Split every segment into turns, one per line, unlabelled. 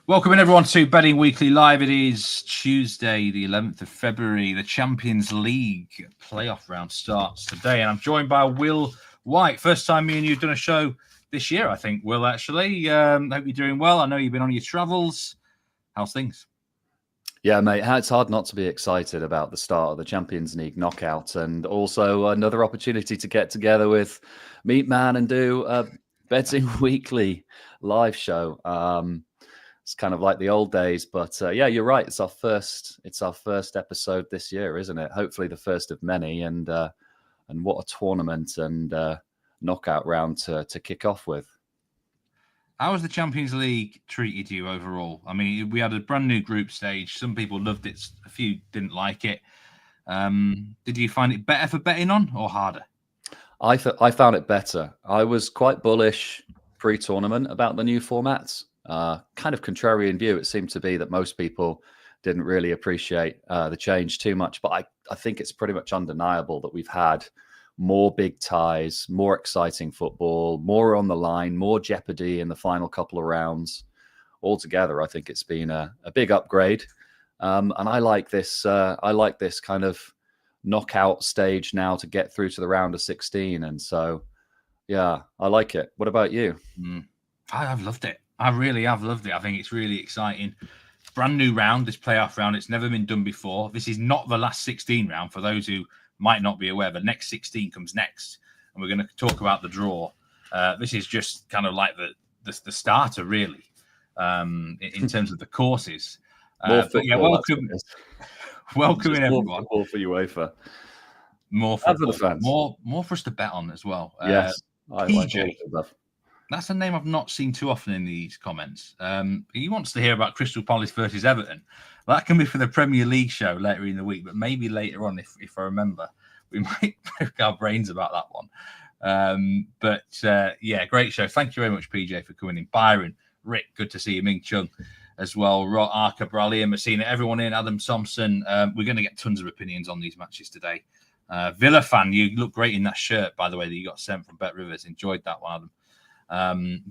Welcome in everyone to Betting Weekly Live. It is Tuesday, the 11th of February. The Champions League playoff round starts today, and I'm joined by Will White. First time me and you have done a show this year, I think, Will, actually. Hope you're doing well. I know you've been on your travels. How's things?
Yeah, mate, it's hard not to be excited about the start of the Champions League knockout, and also another opportunity to get together with Meat Man and do a Betting Weekly live show. It's kind of like the old days, but yeah, you're right. It's our first episode this year, isn't it? Hopefully the first of many, and what a tournament and knockout round to kick off with.
How has the Champions League treated you overall? I mean, we had a brand new group stage. Some people loved it. A few didn't like it. Did you find it better for betting on or harder?
I found it better. I was quite bullish pre-tournament about the new formats. Kind of contrarian view. It seemed to be that most people didn't really appreciate the change too much. But I think it's pretty much undeniable that we've had more big ties, more exciting football, more on the line, more jeopardy in the final couple of rounds. Altogether, I think it's been a big upgrade. And I like this. I like this kind of knockout stage now to get through to the round of 16. And so, yeah, I like it. What about you?
I've loved it. I really have loved it. I think it's really exciting. Brand new round, this playoff round. It's never been done before. This is not the last 16 round for those who might not be aware. The next 16 comes next, and we're going to talk about the draw. This is just kind of like the starter, really, in terms of the courses.
But
yeah, welcome in everyone.
More football for UEFA.
More
for
the
fans.
More for us to bet on as well.
Yes, I
PJ.
like all of that.
That's a name I've not seen too often in these comments. He wants to hear about Crystal Palace versus Everton. That can be for the Premier League show later in the week, but maybe later on, if I remember, we might break our brains about that one. Yeah, great show. Thank you very much, PJ, for coming in. Byron, Rick, good to see you. Ming Chung as well. Arca, Bralia, Messina, everyone in. Adam Thompson. We're going to get tons of opinions on these matches today. Villa fan, you look great in that shirt, by the way, that you got sent from Bet Rivers. Enjoyed that one, Adam.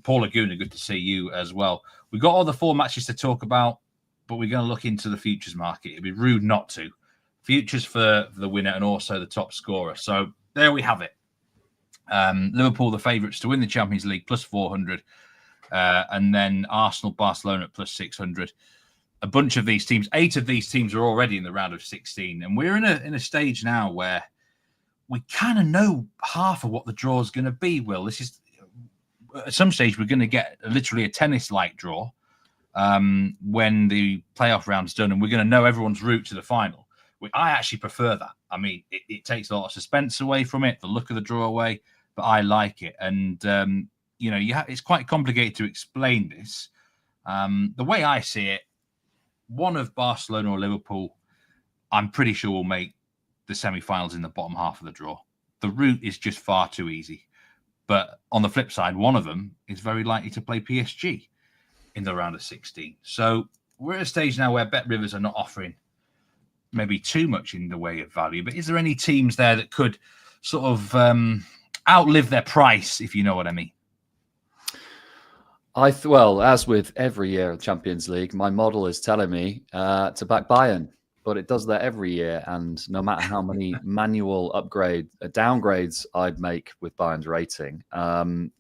Paul Laguna, good to see you as well. We've got all the 4 matches to talk about, but we're going to look into the futures market. It'd be rude not to. Futures for the winner and also the top scorer. So there we have it. Liverpool, the favourites to win the Champions League, plus 400. And then Arsenal, Barcelona at plus 600. A bunch of these teams, 8 of these teams are already in the round of 16. And we're in a stage now where we kind of know half of what the draw is going to be, Will. This is... At some stage, we're going to get literally a tennis-like draw when the playoff round's done, and we're going to know everyone's route to the final. I actually prefer that. I mean, it takes a lot of suspense away from it, the look of the draw away, but I like it. And, it's quite complicated to explain this. The way I see it, one of Barcelona or Liverpool, I'm pretty sure will make the semi-finals in the bottom half of the draw. The route is just far too easy. But on the flip side, one of them is very likely to play PSG in the round of 16. So we're at a stage now where Bet Rivers are not offering maybe too much in the way of value. But is there any teams there that could sort of outlive their price, if you know what I mean?
Well, as with every year of Champions League, my model is telling me to back Bayern. But it does that every year, and no matter how many manual downgrades I'd make with Bayern's rating, they're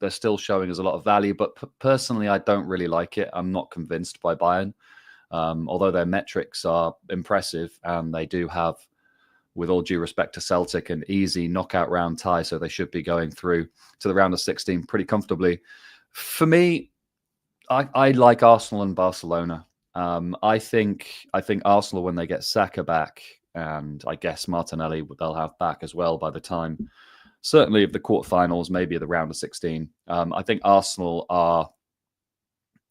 still showing us a lot of value. But personally, I don't really like it. I'm not convinced by Bayern, although their metrics are impressive, and they do have, with all due respect to Celtic, an easy knockout round tie, so they should be going through to the round of 16 pretty comfortably. For me, I like Arsenal and Barcelona. I think Arsenal, when they get Saka back, and I guess Martinelli they'll have back as well by the time, certainly of the quarterfinals, maybe the round of 16. I think Arsenal are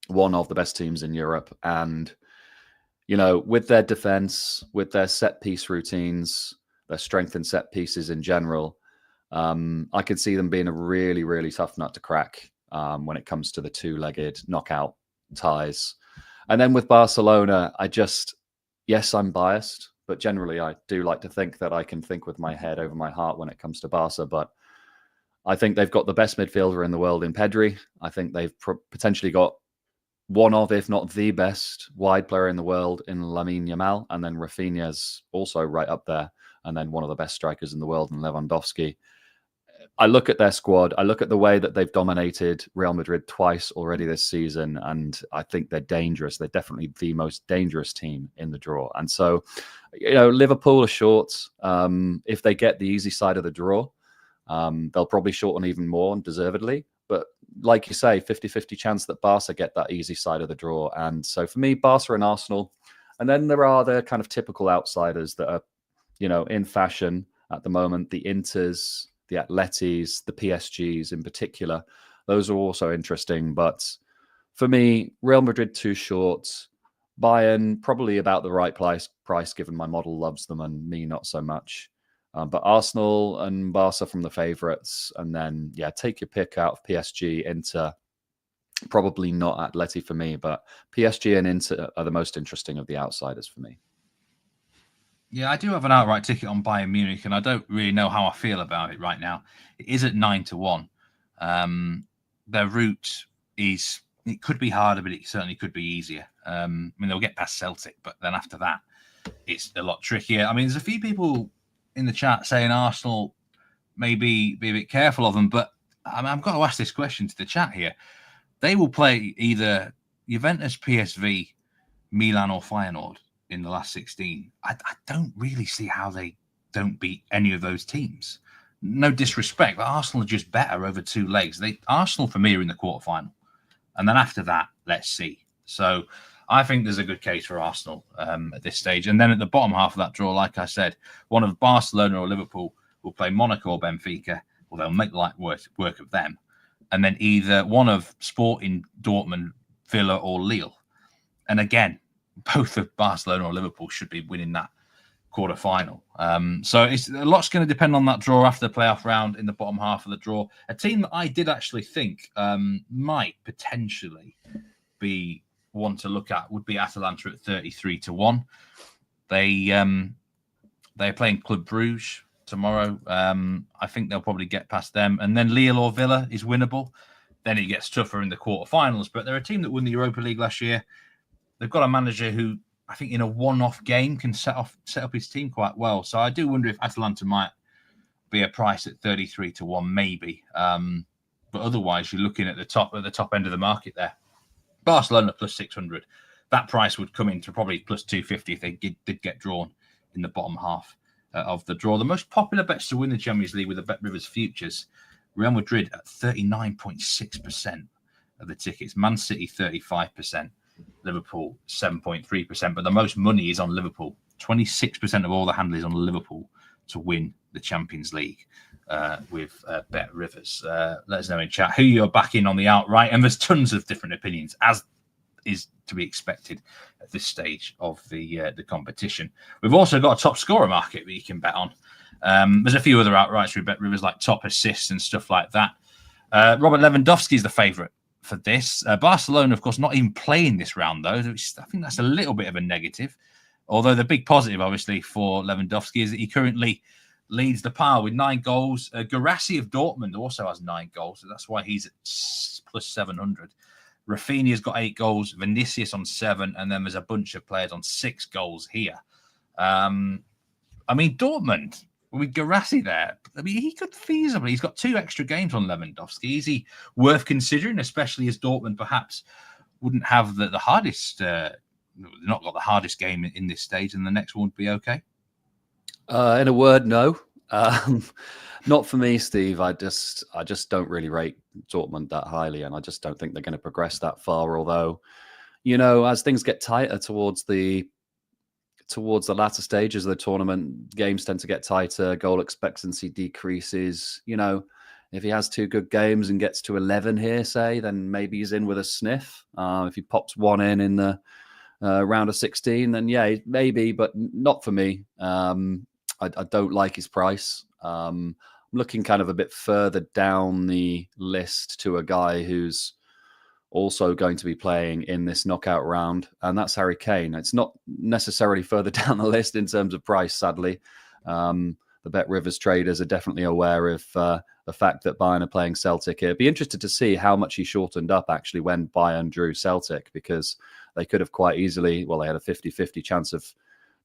one of the best teams in Europe, and with their defense, with their set piece routines, their strength in set pieces in general, I could see them being a really, really tough nut to crack when it comes to the 2-legged knockout ties. And then with Barcelona, yes, I'm biased, but generally I do like to think that I can think with my head over my heart when it comes to Barca. But I think they've got the best midfielder in the world in Pedri. I think they've potentially got one of, if not the best wide player in the world in Lamine Yamal, and then Rafinha's also right up there, and then one of the best strikers in the world in Lewandowski. I look at their squad, I look at the way that they've dominated Real Madrid twice already this season, and I think they're dangerous. They're definitely the most dangerous team in the draw. And so, Liverpool are short. If they get the easy side of the draw, they'll probably shorten even more, and deservedly. But like you say, 50-50 chance that Barca get that easy side of the draw. And so for me, Barca and Arsenal. And then there are the kind of typical outsiders that are, in fashion at the moment. The Inters, the Atletis, the PSGs in particular. Those are also interesting. But for me, Real Madrid too short. Bayern probably about the right price given my model loves them and me not so much. But Arsenal and Barca from the favourites. And then, take your pick out of PSG, Inter. Probably not Atleti for me, but PSG and Inter are the most interesting of the outsiders for me.
Yeah, I do have an outright ticket on Bayern Munich, and I don't really know how I feel about it right now. It is at 9-1. Their route it could be harder, but it certainly could be easier. They'll get past Celtic, but then after that, it's a lot trickier. There's a few people in the chat saying Arsenal maybe be a bit careful of them, but I've got to ask this question to the chat here. They will play either Juventus, PSV, Milan, or Feyenoord in the last 16. I don't really see how they don't beat any of those teams. No disrespect, but Arsenal are just better over two legs. Arsenal, for me, are in the quarterfinal. And then after that, let's see. So I think there's a good case for Arsenal at this stage. And then at the bottom half of that draw, like I said, one of Barcelona or Liverpool will play Monaco or Benfica, or they'll make light work of them. And then either one of Sporting, Dortmund, Villa, or Lille. And again, both of Barcelona or Liverpool should be winning that quarter-final. So it's a lot's going to depend on that draw after the playoff round in the bottom half of the draw. A team that I did actually think might potentially be one to look at would be Atalanta at 33-1. They're playing Club Brugge tomorrow. I think they'll probably get past them. And then Lille or Villa is winnable. Then it gets tougher in the quarterfinals. But they're a team that won the Europa League last year. They've got a manager who I think in a one-off game can set up his team quite well. So I do wonder if Atalanta might be a price at 33-1, maybe. But otherwise, you're looking at the top end of the market there. Barcelona plus 600. That price would come into probably plus 250 if they did get drawn in the bottom half of the draw. The most popular bets to win the Champions League with the Bet Rivers futures: Real Madrid at 39.6% of the tickets, Man City 35%, Liverpool 7.3%. But the most money is on Liverpool. 26% of all the handle is on Liverpool to win the Champions League with Bet Rivers. Let us know in chat who you're backing on the outright. And there's tons of different opinions, as is to be expected at this stage of the competition. We've also got a top scorer market that you can bet on. There's a few other outrights with Bet Rivers, like top assists and stuff like that. Robert Lewandowski is the favourite for this. Barcelona, of course, not even playing this round, though. I think that's a little bit of a negative. Although the big positive, obviously, for Lewandowski is that he currently leads the pile with 9 goals. Guirassy of Dortmund also has 9 goals, so that's why he's at plus 700. Rafinha's got 8 goals, Vinicius on 7, and then there's a bunch of players on 6 goals here. Dortmund, with Guirassy there, he could feasibly, he's got 2 extra games on Lewandowski. Is he worth considering, especially as Dortmund perhaps wouldn't have the hardest, not got the hardest game in this stage, and the next one would be okay?
In a word, no. Not for me, Steve. I just don't really rate Dortmund that highly, and I just don't think they're going to progress that far. Although, as things get tighter towards the latter stages of the tournament, games tend to get tighter, goal expectancy decreases. If he has 2 good games and gets to 11 here, say, then maybe he's in with a sniff. If he pops one in the round of 16, then yeah, maybe, but not for me. I don't like his price. I'm looking kind of a bit further down the list to a guy who's also going to be playing in this knockout round, and that's Harry Kane. It's not necessarily further down the list in terms of price, sadly. The Bet Rivers traders are definitely aware of the fact that Bayern are playing Celtic here. Be interested to see how much he shortened up actually when Bayern drew Celtic, because they could have quite easily, well, they had a 50-50 chance of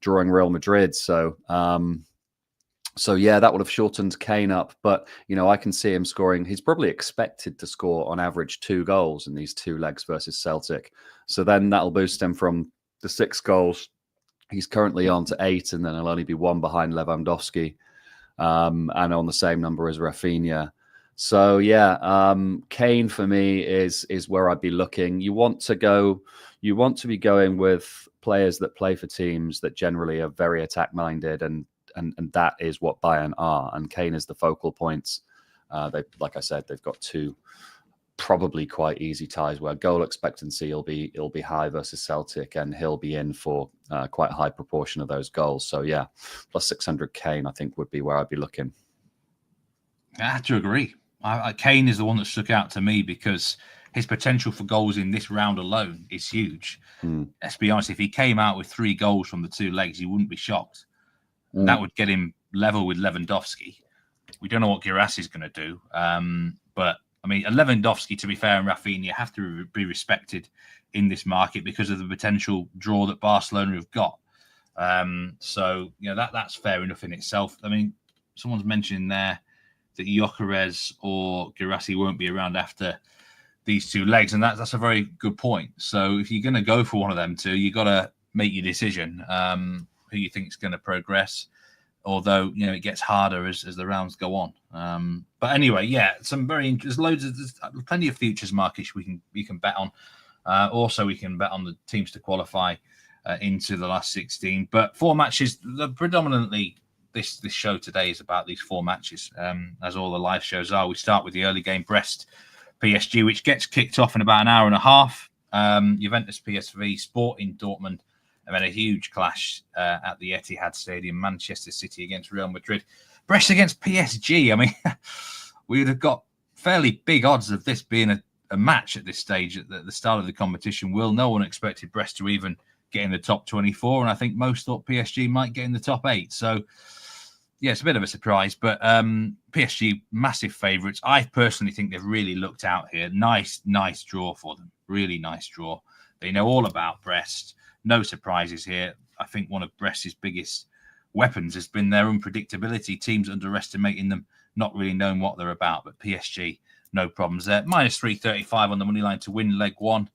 drawing Real Madrid. So yeah, that would have shortened Kane up. But, I can see him scoring. He's probably expected to score on average 2 goals in these 2 legs versus Celtic. So then that'll boost him from the 6 goals he's currently on to 8, and then he'll only be 1 behind Lewandowski, and on the same number as Rafinha. So yeah, Kane for me is where I'd be looking. You want to be going with players that play for teams that generally are very attack minded, and that is what Bayern are. And Kane is the focal point. Like I said, they've got 2 probably quite easy ties where goal expectancy will be high versus Celtic, and he'll be in for quite a high proportion of those goals. So yeah, plus 600 Kane I think would be where I'd be looking.
I have to agree. Kane is the one that stuck out to me because his potential for goals in this round alone is huge. Let's be honest, if he came out with 3 goals from the 2 legs, you wouldn't be shocked. That would get him level with Lewandowski. We don't know what Guirassy is going to do, but I mean, Lewandowski, to be fair, and Rafinha have to be respected in this market because of the potential draw that Barcelona have got. So, that's fair enough in itself. I mean, someone's mentioning there that Gyökeres or Guirassy won't be around after these 2 legs, and that's a very good point. So if you're going to go for one of them 2, you got to make your decision who you think is going to progress. Although it gets harder as the rounds go on. But anyway, yeah, there's plenty of futures markets you can bet on. Also, we can bet on the teams to qualify into the last 16. But 4 matches. Predominantly, this show today is about these 4 matches, as all the live shows are. We start with the early game, Brest PSG, which gets kicked off in about an hour and a half. Juventus PSV, Sporting Dortmund. And then a huge clash at the Etihad Stadium, Manchester City against Real Madrid. Brest against PSG. I mean, we would have got fairly big odds of this being a match at this stage at the start of the competition. No one expected Brest to even get in the top 24, and I think most thought PSG might get in the top 8. So, yeah, it's a bit of a surprise, but PSG, massive favourites. I personally think they've really looked out here. Nice draw for them. Really nice draw. They know all about Brest. No surprises here. I think one of Brest's biggest weapons has been their unpredictability. Teams underestimating them, not really knowing what they're about. But PSG, no problems there. Minus 335 on the money line to win leg 1.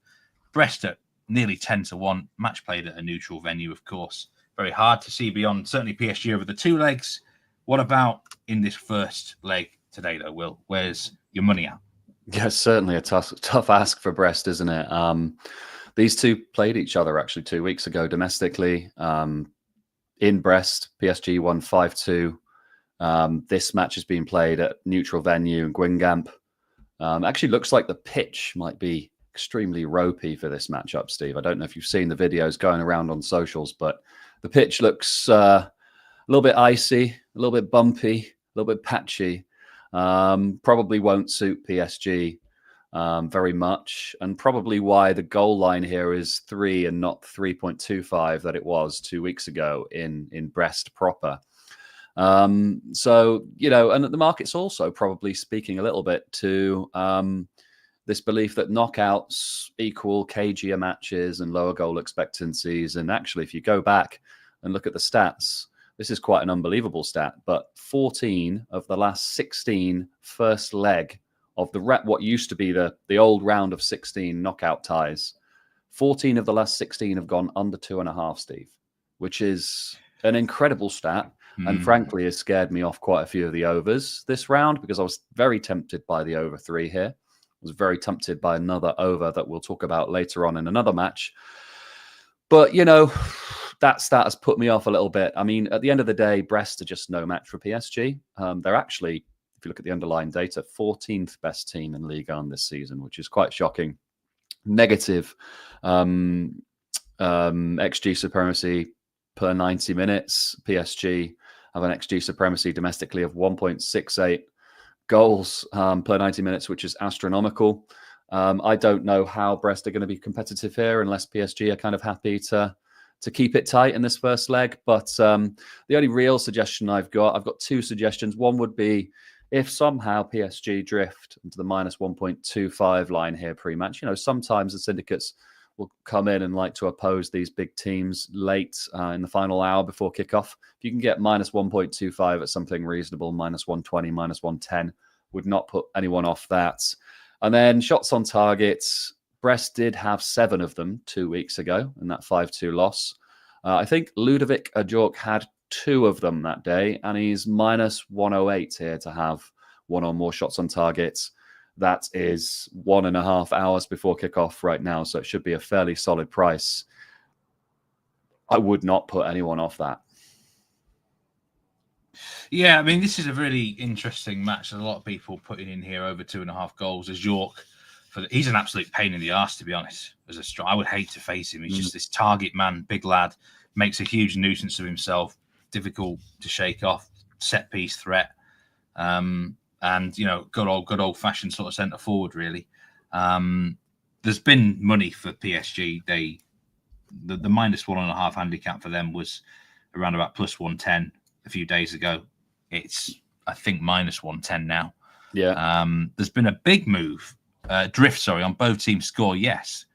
Brest at nearly 10-1. Match played at a neutral venue, of course. Very hard to see beyond, certainly PSG over the 2 legs. What about in this first leg today, though, Will? Where's your money at?
Yeah, certainly a tough ask for Brest, isn't it? These 2 played each other actually 2 weeks ago domestically in Brest. PSG won 5-2. This match has been played at neutral venue in Guingamp. Actually looks like the pitch might be extremely ropey for this matchup, Steve. I don't know if you've seen the videos going around on socials, but the pitch looks a little bit icy, a little bit bumpy, a little bit patchy. Probably won't suit PSG very much, and probably why the goal line here is 3 and not 3.25 that it was 2 weeks ago in Brest proper. So, and the market's also probably speaking a little bit to this belief that knockouts equal cagier matches and lower goal expectancies. And actually, if you go back and look at the stats, this is quite an unbelievable stat, but 14 of the last 16 first leg of what used to be the old round of 16 knockout ties, 14 of the last 16 have gone under 2.5, Steve, which is an incredible stat. And frankly, has scared me off quite a few of the overs this round, because I was very tempted by the over 3 here. I was very tempted by another over that we'll talk about later on in another match. But, that stat has put me off a little bit. I mean, at the end of the day, Brest are just no match for PSG. They're actually, if you look at the underlying data, 14th best team in Ligue 1 this season, which is quite shocking. Negative XG supremacy per 90 minutes. PSG have an XG supremacy domestically of 1.68 goals per 90 minutes, which is astronomical. I don't know how Brest are going to be competitive here unless PSG are kind of happy to keep it tight in this first leg. But the only real suggestion I've got 2 suggestions. One would be if somehow PSG drift into the minus 1.25 line here pre-match, sometimes the syndicates will come in and like to oppose these big teams late in the final hour before kickoff. If you can get minus 1.25 at something reasonable, minus 120, minus 110, would not put anyone off that. And then shots on targets. Brest did have 7 of them 2 weeks ago in that 5-2 loss. I think Ludovic Ajorc had 2 of them that day, and he's minus 108 here to have 1 or more shots on targets. That is 1.5 hours before kickoff right now, so it should be a fairly solid price. I would not put anyone off that.
Yeah, I mean, this is a really interesting match. There's a lot of people putting in here over 2.5 goals. As York, he's an absolute pain in the arse, to be honest. I would hate to face him. He's just this target man, big lad, makes a huge nuisance of himself, difficult to shake off, set piece threat, and good old fashioned sort of centre forward. Really, there's been money for PSG. The minus 1.5 handicap for them was around about plus 110 a few days ago. It's, I think, minus 110 now.
Yeah.
There's been a big move, drift on both teams score yes,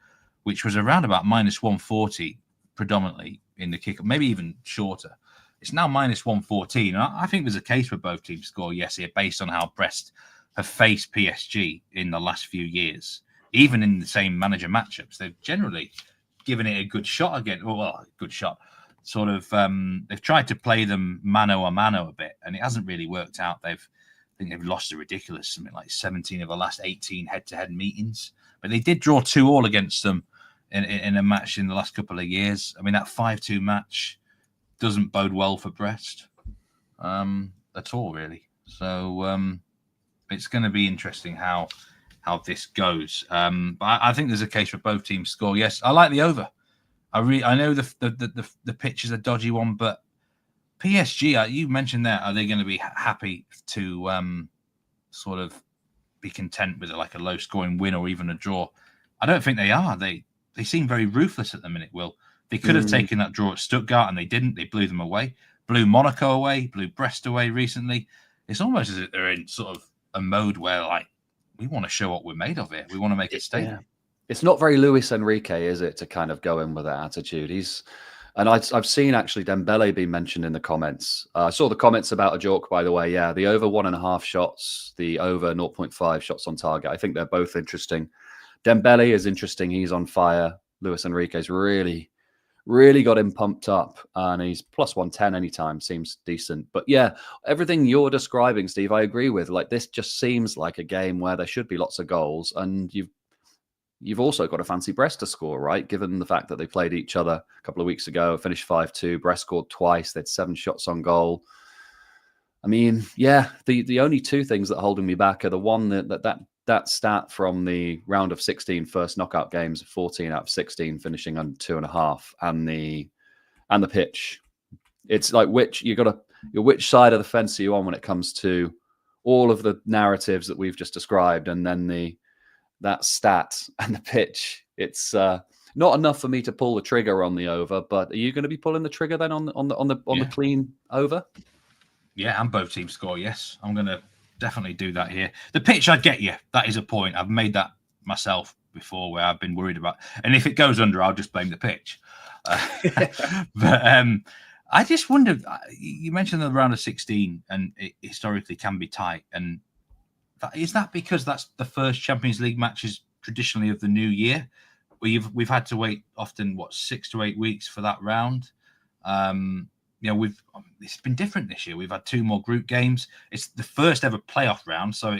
which was around about minus 140 predominantly in the kick, maybe even shorter. It's now minus 114. And I think there's a case for both teams score yes here based on how Brest have faced PSG in the last few years. Even in the same manager matchups, they've generally given it a good shot again. Well, a good shot. Sort of, they've tried to play them mano a mano a bit, and it hasn't really worked out. I think they've lost a ridiculous something like 17 of the last 18 head-to-head meetings. But they did draw 2-2 against them in a match in the last couple of years. I mean, that 5-2 match doesn't bode well for Brest at all, really. So it's going to be interesting how this goes. But I think there's a case for both teams score yes. I like the over. I know the pitch is a dodgy one, but PSG, you mentioned that, are they going to be happy to sort of be content with like a low-scoring win or even a draw? I don't think they are. They seem very ruthless at the minute, Will. They could have taken that draw at Stuttgart, and they didn't. They blew them away. Blew Monaco away, blew Brest away recently. It's almost as if they're in sort of a mode where, like, we want to show what we're made of here. We want to make a statement.
Yeah. It's not very Luis Enrique, is it, to kind of go in with that attitude? I've seen actually Dembele being mentioned in the comments. I saw the comments about Ajorc, by the way. Yeah, the over 1.5 shots, the over 0.5 shots on target. I think they're both interesting. Dembele is interesting. He's on fire. Luis Enrique's really got him pumped up, and he's plus 110 anytime. Seems decent. But yeah, everything you're describing, Steve, I agree with. Like, this just seems like a game where there should be lots of goals, and You've also got to fancy Brest to score, right? Given the fact that they played each other a couple of weeks ago, finished 5-2. Brest scored twice. They had 7 shots on goal. I mean, yeah, the only 2 things that are holding me back are the one that stat from the round of 16 first knockout games, 14 out of 16 finishing under 2.5, and the pitch. It's like which side of the fence are you on when it comes to all of the narratives that we've just described, and then that stat and the pitch. It's not enough for me to pull the trigger on the over, but are you going to be pulling the trigger then on the clean over?
Yeah, and both teams score yes. I'm going to definitely do that here. The pitch, I get you. That is a point. I've made that myself before, where I've been worried about. And if it goes under, I'll just blame the pitch. But I just wondered. You mentioned the round of 16, and it historically can be tight. And is that because that's the first Champions League matches traditionally of the new year? We've had to wait often 6 to 8 weeks for that round. It's been different this year. We've had 2 more group games. It's the first ever playoff round, so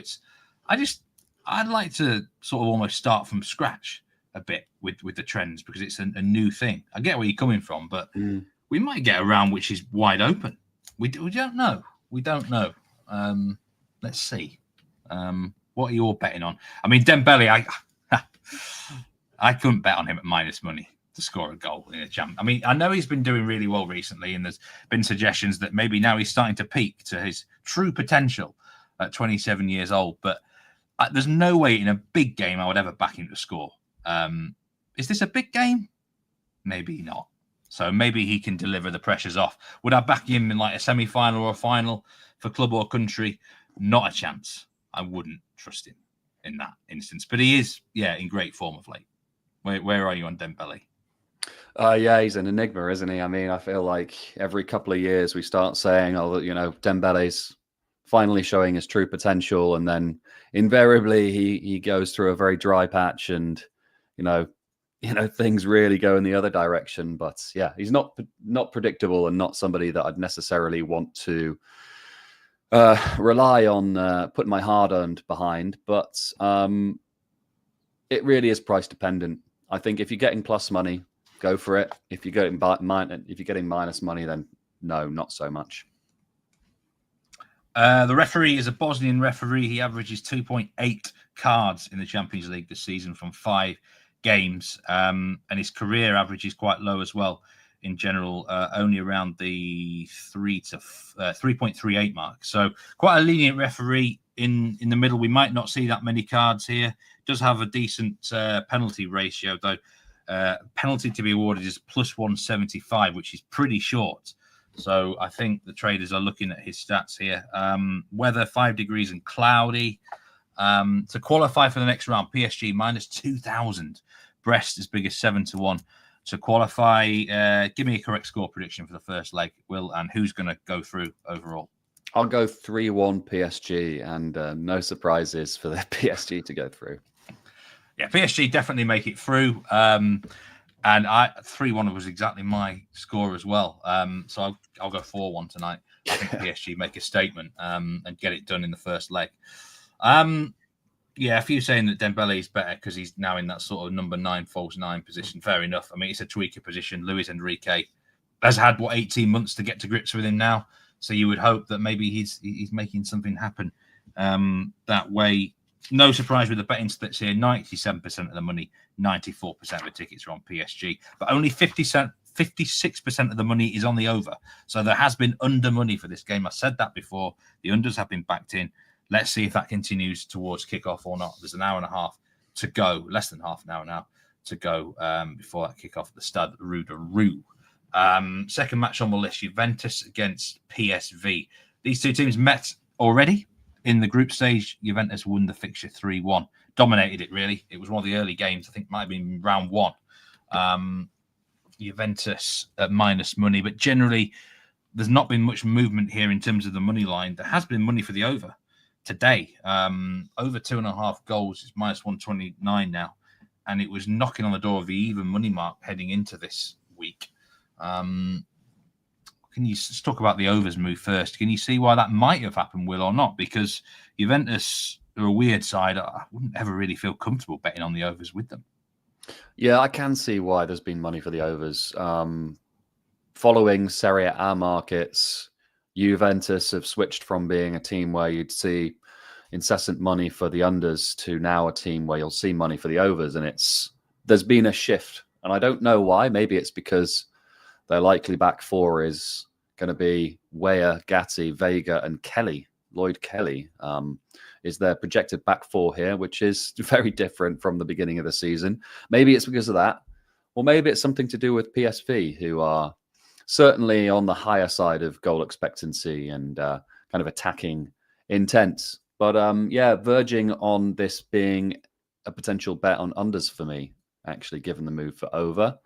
I'd like to sort of almost start from scratch a bit with the trends, because it's a new thing. I get where you're coming from, but we might get a round which is wide open. We don't know. We don't know. Let's see. What are you all betting on? I mean, Dembele, I couldn't bet on him at minus money to score a goal in a champ. I mean, I know he's been doing really well recently, and there's been suggestions that maybe now he's starting to peak to his true potential at 27 years old. But there's no way in a big game I would ever back him to score. Is this a big game? Maybe not. So maybe he can deliver the pressures off. Would I back him in like a semi-final or a final for club or country? not a chance. I wouldn't trust him in that instance. But he is, in great form of late. Where are you on Dembele?
Yeah, he's an enigma, isn't he? I mean, I feel like every couple of years we start saying, oh, Dembele's finally showing his true potential, and then invariably he goes through a very dry patch, and things really go in the other direction. But yeah, he's not predictable, and not somebody that I'd necessarily want to rely on putting my hard-earned behind. But it really is price dependent. I think if you're getting plus money, go for it. If you're getting minus money, then no, not so much.
The referee is a Bosnian referee. He averages 2.8 cards in the Champions League this season from 5 games, and his career average is quite low as well. In general, only around the 3.38 mark. So quite a lenient referee in the middle. We might not see that many cards here. Does have a decent penalty ratio, though. Penalty to be awarded is plus 175, which is pretty short. So I think the traders are looking at his stats here. Weather 5 degrees and cloudy. To qualify for the next round, PSG minus 2,000. Brest as big as 7-1. To qualify, give me a correct score prediction for the first leg, Will, and who's going to go through overall?
I'll go 3-1 PSG, and no surprises for the PSG to go through.
Yeah, PSG definitely make it through. And 3-1 was exactly my score as well. So I'll go 4-1 tonight. I think PSG make a statement and get it done in the first leg. Yeah, a few saying that Dembele is better because he's now in that sort of number 9, false 9 position. Fair enough. I mean, it's a tweaker position. Luis Enrique has had, 18 months to get to grips with him now. So you would hope that maybe he's making something happen that way. No surprise with the betting splits here. 97% of the money, 94% of the tickets are on PSG. But only 56% of the money is on the over. So there has been under money for this game. I said that before. The unders have been backed in. Let's see if that continues towards kickoff or not. There's an hour and a half to go, less than half an hour now to go before that kickoff at the Stade Rue de Rue. Second match on the list, Juventus against PSV. These two teams met already in the group stage. Juventus won the fixture 3-1. Dominated it, really. It was one of the early games. I think it might have been round 1. Juventus at minus money, but generally there's not been much movement here in terms of the money line. There has been money for the over today. Over 2.5 goals is minus 129 now, and it was knocking on the door of the even money mark heading into this week. Can you just talk about the overs move first? Can you see why that might have happened, Will, or not? Because Juventus are a weird side. I wouldn't ever really feel comfortable betting on the overs with them.
Yeah, I can see why there's been money for the overs. Following Serie A markets, Juventus have switched from being a team where you'd see incessant money for the unders to now a team where you'll see money for the overs. And there's been a shift. And I don't know why. Maybe it's because their likely back four is going to be Weah, Gatti, Vega, and Kelly. Lloyd Kelly is their projected back four here, which is very different from the beginning of the season. Maybe it's because of that. Or maybe it's something to do with PSV, who are certainly on the higher side of goal expectancy and kind of attacking intent. But verging on this being a potential bet on unders for me, actually, given the move for over.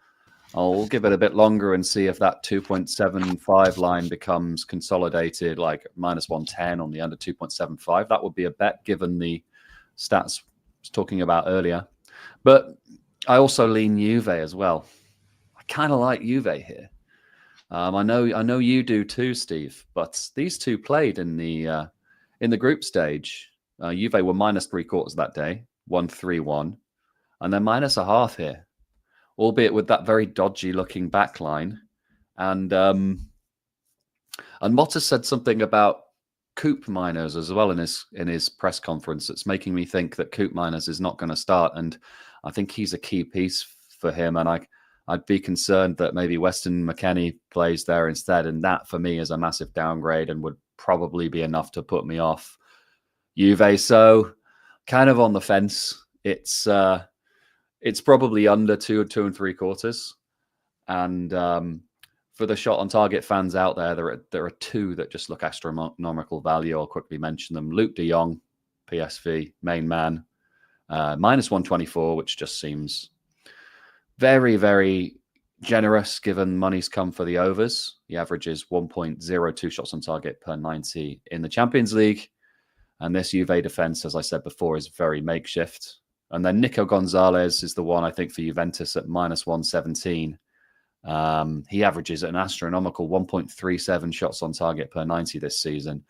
I'll give it a bit longer and see if that 2.75 line becomes consolidated, like minus 110 on the under 2.75. That would be a bet given the stats I was talking about earlier. But I also lean Juve as well. I kind of like Juve here. I know you do too, Steve. But these two played in the group stage. Juve were minus 3/4 that day, 1-3-1, and they're minus a half here, albeit with that very dodgy looking back line. And Motta said something about Coop Miners as well in his press conference. It's making me think that Coop Miners is not going to start, and I think he's a key piece for him. And I'd be concerned that maybe Weston McKennie plays there instead, and that for me is a massive downgrade and would probably be enough to put me off Juve. So kind of on the fence. It's probably under 2 3/4, and for the shot on target fans out there, there are two that just look astronomical value. I'll quickly mention them. Luke de Jong, PSV, main man, minus 124, which just seems very, very generous given money's come for the overs. He averages 1.02 shots on target per 90 in the Champions League. And this Juve defense, as I said before, is very makeshift. And then Nico Gonzalez is the one, I think, for Juventus at minus 117. He averages an astronomical 1.37 shots on target per 90 this season.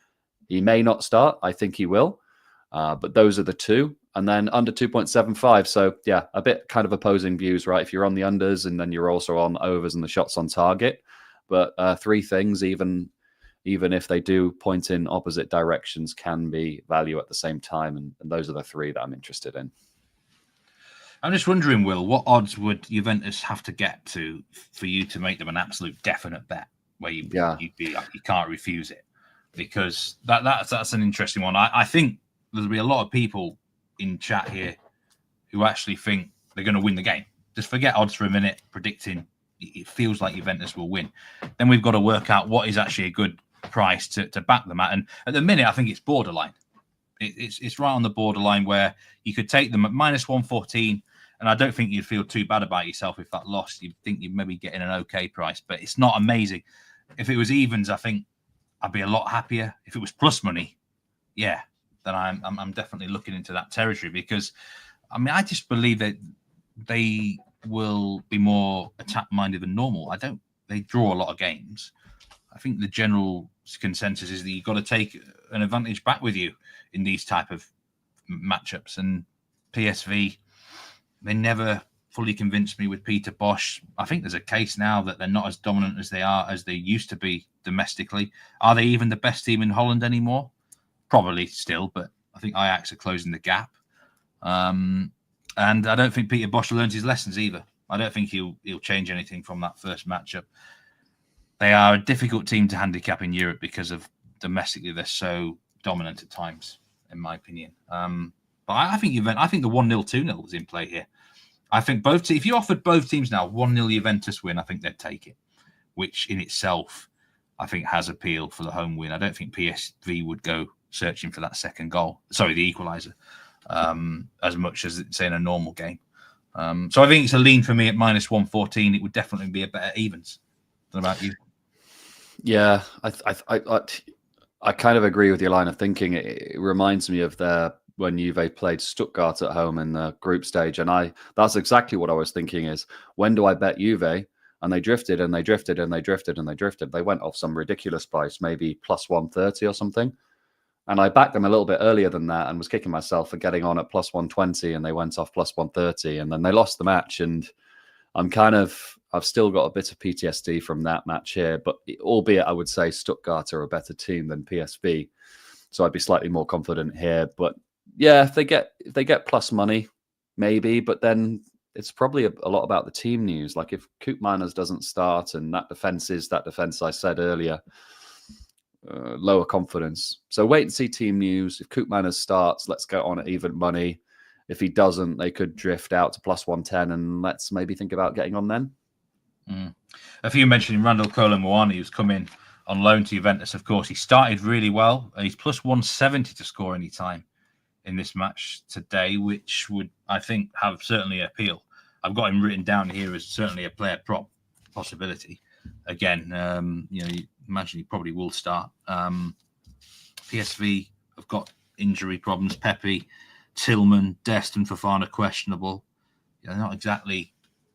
He may not start. I think he will. But those are the two. And then under 2.75. So, yeah, a bit kind of opposing views, right? If you're on the unders and then you're also on overs and the shots on target. But three things, even if they do point in opposite directions, can be value at the same time. And those are the three that I'm interested in.
I'm just wondering, Will, what odds would Juventus have to get to for you to make them an absolute definite bet where you'd be like, you can't refuse it? Because that's an interesting one. I think there'll be a lot of people in chat here who actually think they're going to win the game. Just forget odds for a minute, predicting it feels like Juventus will win. Then we've got to work out what is actually a good price to back them at. And at the minute, I think it's borderline. It's right on the borderline where you could take them at minus 114. And I don't think you'd feel too bad about yourself if that lost. You'd think you'd maybe get in an okay price, but it's not amazing. If it was evens, I think I'd be a lot happier. If it was plus money, yeah, then I'm definitely looking into that territory because, I mean, I just believe that they will be more attack-minded than normal. They draw a lot of games. I think the general consensus is that you've got to take an advantage back with you in these type of matchups. And PSV, they never fully convinced me with Peter Bosz. I think there's a case now that they're not as dominant as they used to be domestically. Are they even the best team in Holland anymore? Probably still, but I think Ajax are closing the gap. And I don't think Peter Bosz learns his lessons either. I don't think he'll change anything from that first matchup. They are a difficult team to handicap in Europe because of domestically they're so dominant at times, in my opinion. But I think the 1-0, 2-0 is in play here. I think if you offered both teams now 1-0 Juventus win, I think they'd take it, which in itself I think has appeal for the home win. I don't think PSV would go searching for that second goal. Sorry, the equaliser, as much as it's in a normal game. So I think it's a lean for me at minus 114. It would definitely be a better evens. What about you?
Yeah, I kind of agree with your line of thinking. It reminds me of when Juve played Stuttgart at home in the group stage. And that's exactly what I was thinking is, when do I bet Juve? And they drifted and they drifted and they drifted and they drifted. They went off some ridiculous price, maybe plus 130 or something. And I backed them a little bit earlier than that and was kicking myself for getting on at plus 120 and they went off plus 130 and then they lost the match. And I've still got a bit of PTSD from that match here, but albeit I would say Stuttgart are a better team than PSV. So I'd be slightly more confident here. But yeah, if they get plus money, maybe, but then it's probably a lot about the team news. Like if Koopmeiners doesn't start and that defense I said earlier, lower confidence. So wait and see team news. If Koopmeiners starts, let's go on at even money. If he doesn't, they could drift out to plus 110 and let's maybe think about getting on then.
A few mentioning Randall Kolo-Muani, who's come in on loan to Juventus. Of course, he started really well. He's plus 170 to score any time in this match today, which would, I think, have certainly appeal. I've got him written down here as certainly a player prop possibility. Again, you imagine he probably will start. PSV have got injury problems. Pepe, Tillman, Dest and Fofana questionable. They're not exactly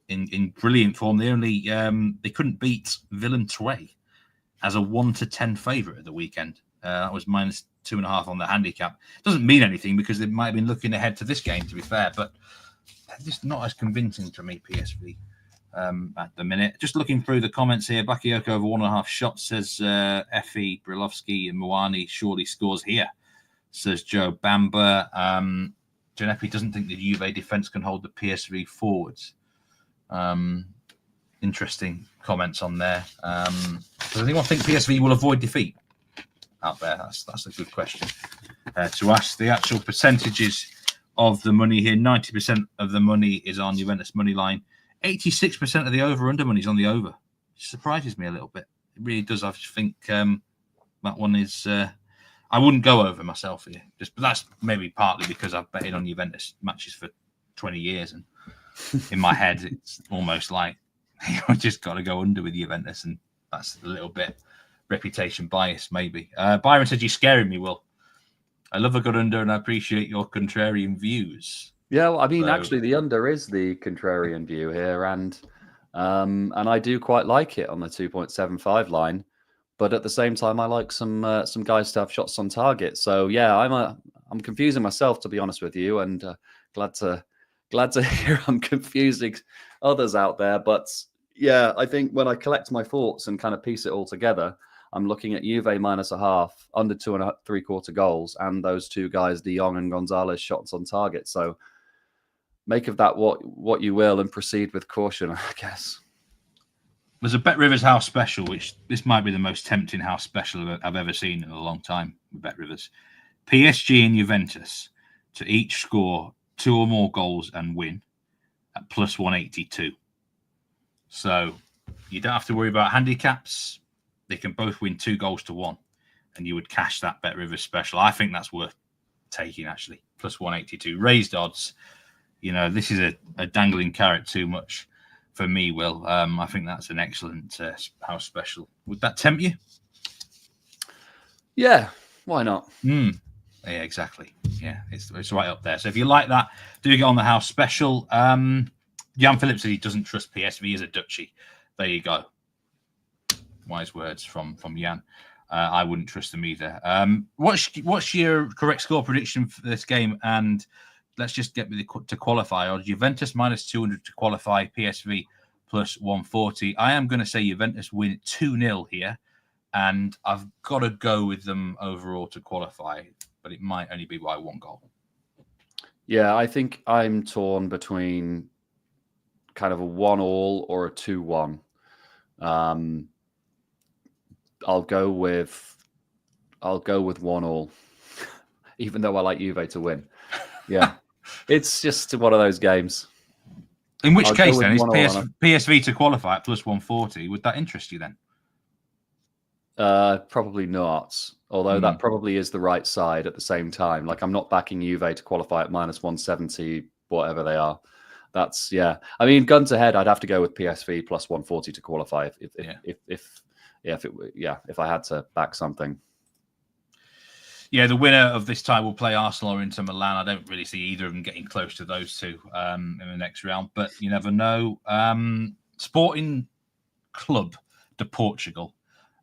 in brilliant form. They couldn't beat Villentoué as a 1-10 favourite at the weekend. That was minus 2.5 on the handicap. Doesn't mean anything because they might have been looking ahead to this game, to be fair, but they're just not as convincing to me, PSV, at the minute. Just looking through the comments here, Bakayoko over 1.5 shots, says Effie, Brilovsky and Muani surely scores here, says Joe Bamba. Gianeppi doesn't think the Juve defence can hold the PSV forwards. Interesting comments on there. Does anyone think PSV will avoid defeat out there? That's a good question to ask. The actual percentages of the money here, 90% of the money is on Juventus money line. 86% of the over-under money is on the over surprises me a little bit. It really does. I just think that one is. I wouldn't go over myself here, but that's maybe partly because I've betted on Juventus matches for 20 years, and in my head, it's almost like you just got to go under with Juventus, and that's a little bit reputation bias, maybe. Byron said, "You're scaring me, Will. I love a good under, and I appreciate your contrarian views."
Yeah, well, I mean, actually, the under is the contrarian view here, and I do quite like it on the 2.75 line. But at the same time, I like some guys to have shots on target. So yeah, I'm confusing myself, to be honest with you, and glad to hear I'm confusing others out there. But yeah, I think when I collect my thoughts and kind of piece it all together, I'm looking at Juve -0.5, under 2.75 goals, and those two guys, De Jong and Gonzalez, shots on target. So make of that what you will, and proceed with caution, I guess.
There's a Bet Rivers house special, which this might be the most tempting house special I've ever seen in a long time with Bet Rivers. PSG and Juventus to each score 2 or more goals and win at +182. So you don't have to worry about handicaps. They can both win 2 goals to 1, and you would cash that Bet Rivers special. I think that's worth taking, actually. +182. Raised odds. You know, this is a dangling carrot too much for me, Will. I think that's an excellent house special. Would that tempt you?
Yeah, why not?
Yeah, exactly. Yeah, it's right up there. So if you like that, do get on the house special. Jan Phillips said he doesn't trust PSV as a duchy. There you go. Wise words from Jan. I wouldn't trust them either. What's your correct score prediction for this game? And let's just get to qualify. Or Juventus -200 to qualify, PSV +140. I am going to say Juventus win 2-0 here, and I've got to go with them overall to qualify, but it might only be by 1 goal.
Yeah, I think I'm torn between kind of a 1-1 or a 2-1. I'll go with 1-1, even though I like Juve to win. Yeah. It's just one of those games.
In which case, then, is PSV to qualify at +140? Would that interest you then?
Probably not. Although that probably is the right side at the same time. Like, I'm not backing Juve to qualify at -170, whatever they are. That's, yeah. I mean, gun to head, I'd have to go with PSV +140 to qualify if I had to back something.
Yeah, the winner of this tie will play Arsenal or Inter Milan. I don't really see either of them getting close to those two in the next round, but you never know. Sporting Club de Portugal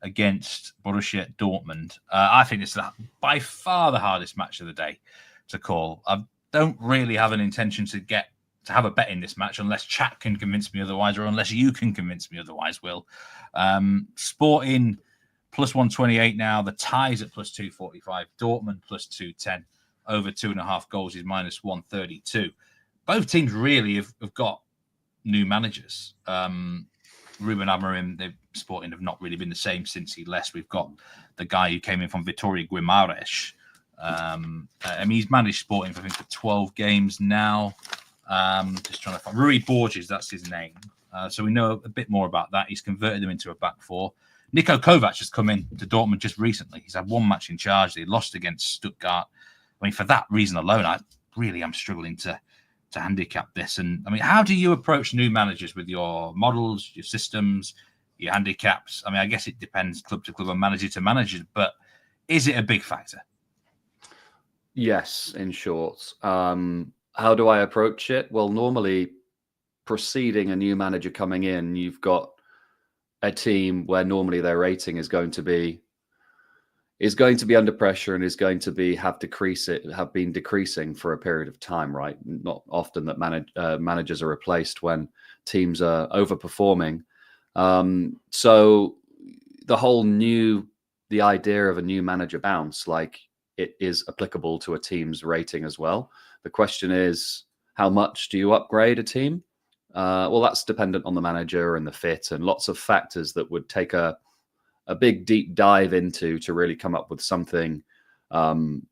against Borussia Dortmund. I think it's by far the hardest match of the day to call. I don't really have an intention to have a bet in this match unless chat can convince me otherwise, or unless you can convince me otherwise, Will. Sporting +128 now. The ties at +245. Dortmund +210. Over 2.5 goals is -132. Both teams really have got new managers. Ruben Amorim, Sporting have not really been the same since he left. We've got the guy who came in from Vitória, Guimarães. I mean, he's managed Sporting, I think, for 12 games now. Just trying to find Rui Borges, that's his name. So we know a bit more about that. He's converted them into a back four. Niko Kovac has come in to Dortmund just recently. He's had 1 match in charge. They lost against Stuttgart. I mean, for that reason alone, I really am struggling to handicap this. And I mean, how do you approach new managers with your models, your systems, your handicaps? I mean, I guess it depends club to club and manager to manager, but is it a big factor?
Yes, in short. How do I approach it? Well, normally preceding a new manager coming in, you've got a team where normally their rating is going to be under pressure and is going to have been decreasing for a period of time, right? Not often that managers are replaced when teams are overperforming. So the idea of a new manager bounce, like, it is applicable to a team's rating as well. The question is, how much do you upgrade a team? Well, that's dependent on the manager and the fit and lots of factors that would take a big deep dive into to really come up with something accurate.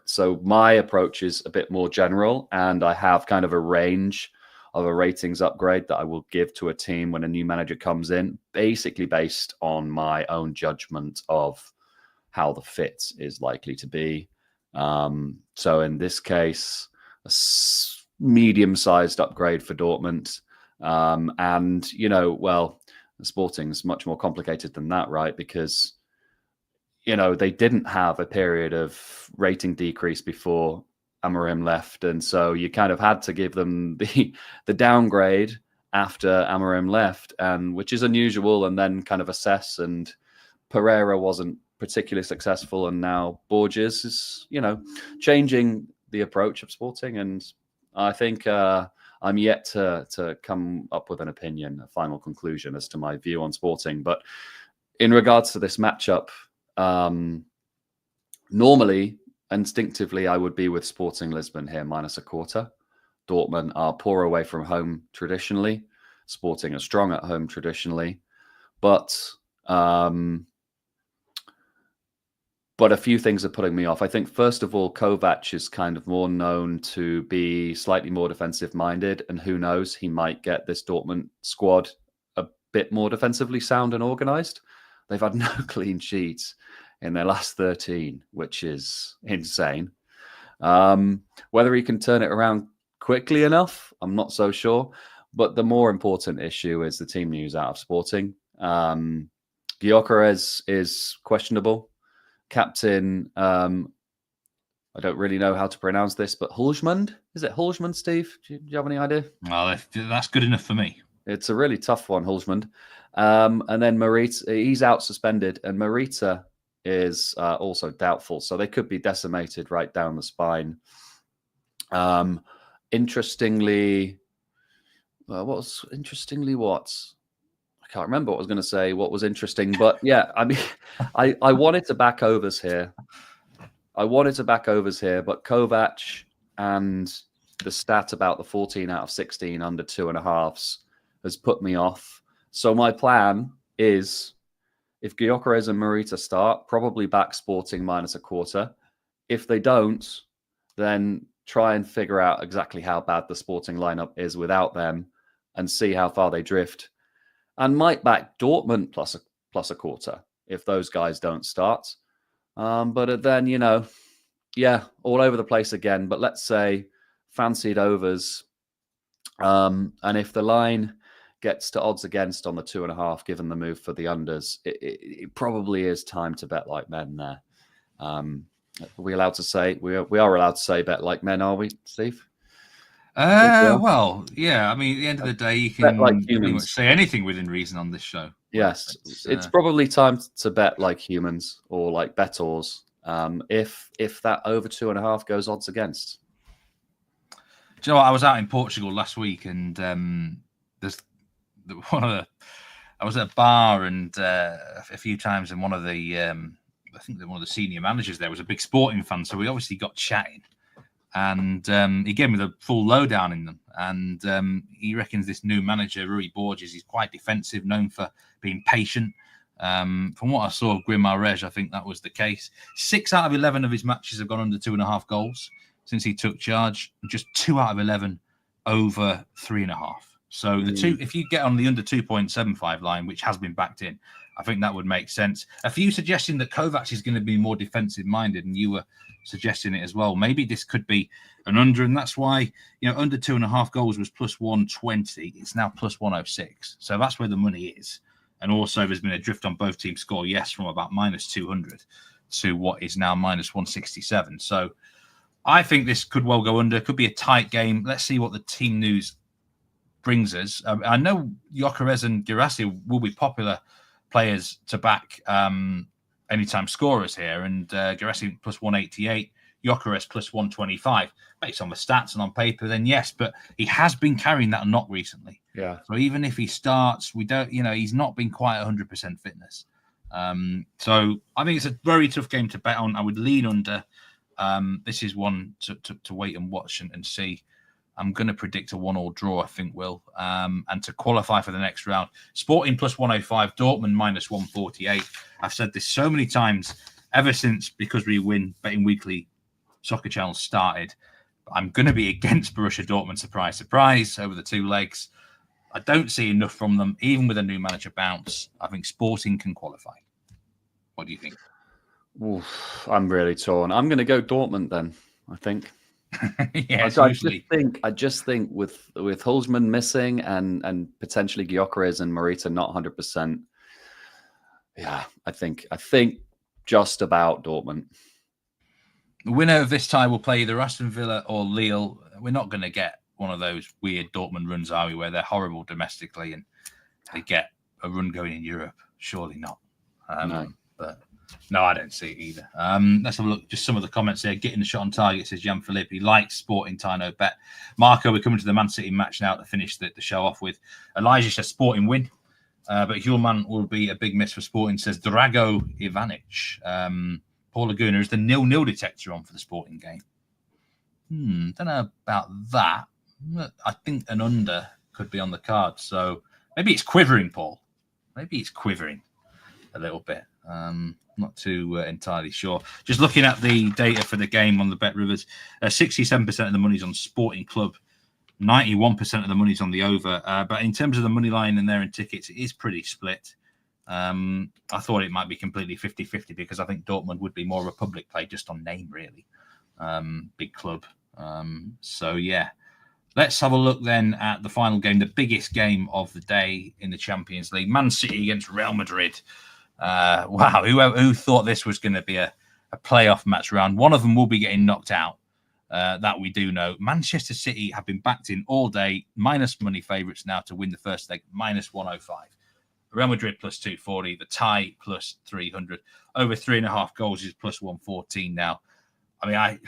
So my approach is a bit more general, and I have kind of a range of a ratings upgrade that I will give to a team when a new manager comes in, basically based on my own judgment of how the fit is likely to be. So in this case, a medium-sized upgrade for Dortmund. And, Sporting's much more complicated than that, right? Because, they didn't have a period of rating decrease before Amorim left. And so you kind of had to give them the downgrade after Amorim left, and which is unusual, and then kind of assess. And Pereira wasn't particularly successful, and now Borges is, changing the approach of Sporting. And I think I'm yet to come up with an opinion, a final conclusion as to my view on Sporting. But in regards to this matchup, normally, instinctively, I would be with Sporting Lisbon here, -1/4. Dortmund are poor away from home traditionally. Sporting are strong at home traditionally. But a few things are putting me off. I think, first of all, Kovac is kind of more known to be slightly more defensive-minded, and who knows, he might get this Dortmund squad a bit more defensively sound and organised. They've had no clean sheets in their last 13, which is insane. Whether he can turn it around quickly enough, I'm not so sure. But the more important issue is the team news out of Sporting. Gyökeres is questionable. Captain, I don't really know how to pronounce this, but Hulsmund? Is it Hulsmund, Steve? Do you have any idea?
Well, that's good enough for me.
It's a really tough one, Hulsmund. And then Morita, he's out suspended, and Morita is also doubtful. So they could be decimated right down the spine. Interestingly, what? I can't remember what I was going to say, what was interesting. But yeah, I mean, I wanted to back overs here. But Kovac and the stat about the 14 out of 16 under 2.5s has put me off. So my plan is, if Gyökeres and Morita start, probably back Sporting -1/4. If they don't, then try and figure out exactly how bad the Sporting lineup is without them and see how far they drift. And might back Dortmund +1/4 if those guys don't start. But then, all over the place again. But let's say fancied overs. And if the line gets to odds against on the 2.5, given the move for the unders, it probably is time to bet like men there. Are we allowed to say, we are allowed to say bet like men, are we, Steve?
Well, yeah. I mean, at the end of the day, you can
like
pretty much say anything within reason on this show.
Yes, it's probably time to bet like humans or like bettors. If that over 2.5 goes odds against.
Do you know what? I was out in Portugal last week, and I was at a bar and a few times, and one of the senior managers there was a big Sporting fan, so we obviously got chatting. And he gave me the full lowdown in them. And he reckons this new manager, Rui Borges, he's quite defensive, known for being patient. From what I saw of Guimarães, I think that was the case. 6 out of 11 of his matches have gone under 2.5 goals since he took charge. Just 2 out of 11 over 3.5. So the two, if you get on the under 2.75 line, which has been backed in, I think that would make sense. A few suggesting that Kovac is going to be more defensive-minded, and you were suggesting it as well. Maybe this could be an under, and that's why, under 2.5 goals was +120. It's now +106. So that's where the money is. And also there's been a drift on both teams' score, yes, from about -200 to what is now -167. So I think this could well go under. Could be a tight game. Let's see what the team news brings us. I know Gyökeres and Guirassy will be popular players to back anytime scorers here, and Guirassy +188, Gyökeres +125. Based on the stats and on paper, then yes, but he has been carrying that knock recently.
Yeah.
So even if he starts, we don't, he's not been quite 100% fitness. So I think it's a very tough game to bet on. I would lean under. This is one to wait and watch and see. I'm going to predict a 1-1 draw, I think, Will. And to qualify for the next round, Sporting +105, Dortmund -148. I've said this so many times ever since Because We Win Betting Weekly Soccer Channel started. I'm going to be against Borussia Dortmund, surprise, surprise, over the 2 legs. I don't see enough from them, even with a new manager bounce. I think Sporting can qualify. What do you think?
Oof, I'm really torn. I'm going to go Dortmund then, I think.
Yeah,
I just think with Hulsman missing and potentially Gyökeres and Morita not 100%. Yeah, I think just about Dortmund.
The winner of this tie will play either Aston Villa or Lille. We're not going to get one of those weird Dortmund runs, are we, where they're horrible domestically and they get a run going in Europe? Surely not.
No.
But no, I don't see it either. Let's have a look. Just some of the comments here. Getting the shot on target, says Jan Philippe. He likes Sporting tie, no bet. Marco, we're coming to the Man City match now to finish the show off with. Elijah says Sporting win. But Hulman will be a big miss for Sporting, says Drago Ivanic. Paul Laguna, is the 0-0 detector on for the Sporting game? Don't know about that. I think an under could be on the card. So maybe it's quivering, Paul. Maybe it's quivering a little bit. Not too entirely sure. Just looking at the data for the game on the Bet Rivers, 67% of the money's on Sporting Club, 91% of the money's on the over. But in terms of the money line and there in tickets, it is pretty split. I thought it might be completely 50-50 because I think Dortmund would be more of a public play just on name, really. Big club. So, yeah. Let's have a look then at the final game, the biggest game of the day in the Champions League. Man City against Real Madrid. Wow, who thought this was going to be a playoff match round? One of them will be getting knocked out. That we do know. Manchester City have been backed in all day, minus money favourites now to win the first leg, minus 105. Real Madrid plus 240, the tie plus 300. Over 3.5 goals is plus 114 now. I mean, I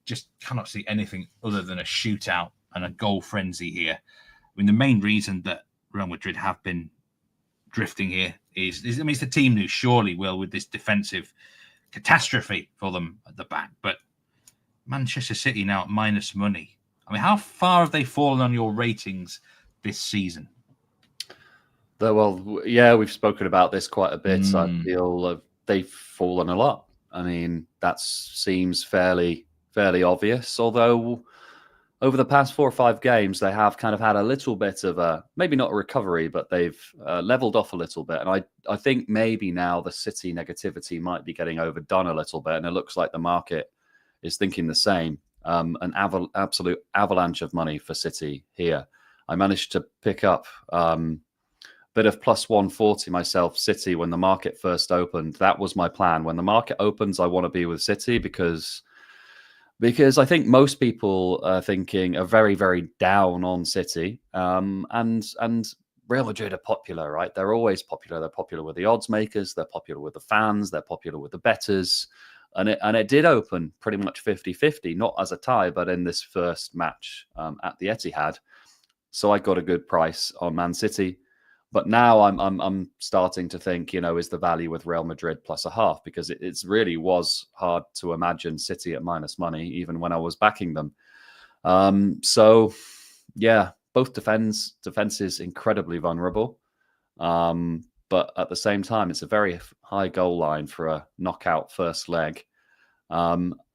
just cannot see anything other than a shootout and a goal frenzy here. I mean, the main reason that Real Madrid have been drifting here is I mean, it's the team who surely will with this defensive catastrophe for them at the back. But Manchester City now at minus money. I mean, how far have they fallen on your ratings this season?
Well, yeah, we've spoken about this quite a bit. I feel they've fallen a lot. I mean, that seems fairly obvious, although over the past 4 or 5 games, they have kind of had a little bit of a, maybe not a recovery, but they've leveled off a little bit. And I think maybe now the City negativity might be getting overdone a little bit. And it looks like the market is thinking the same. An absolute avalanche of money for City here. I managed to pick up a bit of plus 140 myself, City, when the market first opened. That was my plan. When the market opens, I want to be with City because I think most people are very, very down on City. And Real Madrid are popular, right? They're always popular. They're popular with the odds makers. They're popular with the fans. They're popular with the bettors. And it did open pretty much 50-50, not as a tie, but in this first match at the Etihad. So I got a good price on Man City. But now I'm starting to think, is the value with Real Madrid plus a half? Because it really was hard to imagine City at minus money, even when I was backing them. So, yeah, both defenses incredibly vulnerable. But at the same time, it's a very high goal line for a knockout first leg. Like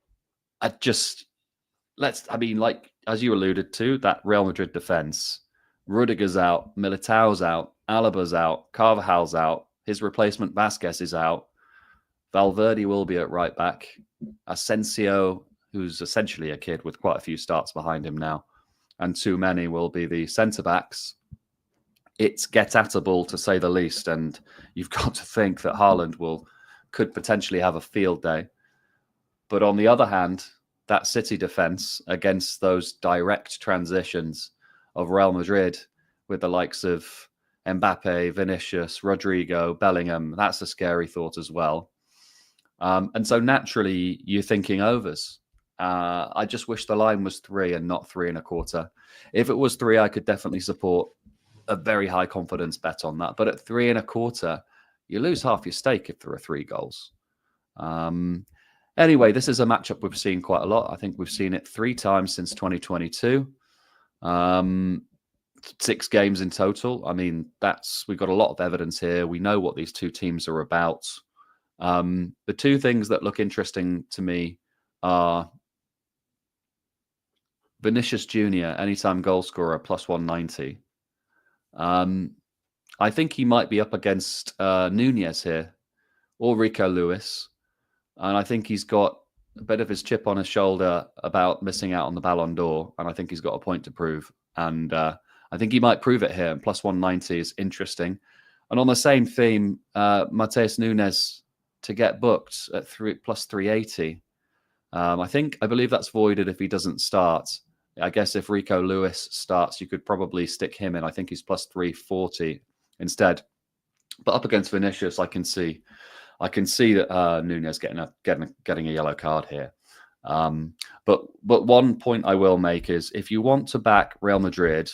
as you alluded to, that Real Madrid defense, Rudiger's out, Militao's out, Alaba's out, Carvajal's out, his replacement Vasquez is out, Valverde will be at right back, Asensio, who's essentially a kid with quite a few starts behind him now, and too many will be the centre-backs. It's get-at-able, to say the least, and you've got to think that Haaland could potentially have a field day. But on the other hand, that City defence against those direct transitions of Real Madrid with the likes of Mbappe, Vinicius, Rodrigo, Bellingham, that's a scary thought as well. And so naturally, you're thinking overs. I just wish the line was 3 and not 3.25. If it was 3, I could definitely support a very high confidence bet on that. But at 3.25, you lose half your stake if there are 3 goals. Anyway, this is a matchup we've seen quite a lot. I think we've seen it 3 times since 2022. 6 games in total. I mean, we've got a lot of evidence here. We know what these 2 teams are about. The 2 things that look interesting to me are Vinicius Junior, anytime goal scorer, plus 190. I think he might be up against Nunez here, or Rico Lewis. And I think he's got a bit of his chip on his shoulder about missing out on the Ballon d'Or. And I think he's got a point to prove. And I think he might prove it here. And plus 190 is interesting. And on the same theme, Matheus Nunes to get booked at plus 380. I believe that's voided if he doesn't start. I guess if Rico Lewis starts, you could probably stick him in. I think he's plus 340 instead. But up against Vinicius, I can see that Nunes getting a yellow card here. But one point I will make is if you want to back Real Madrid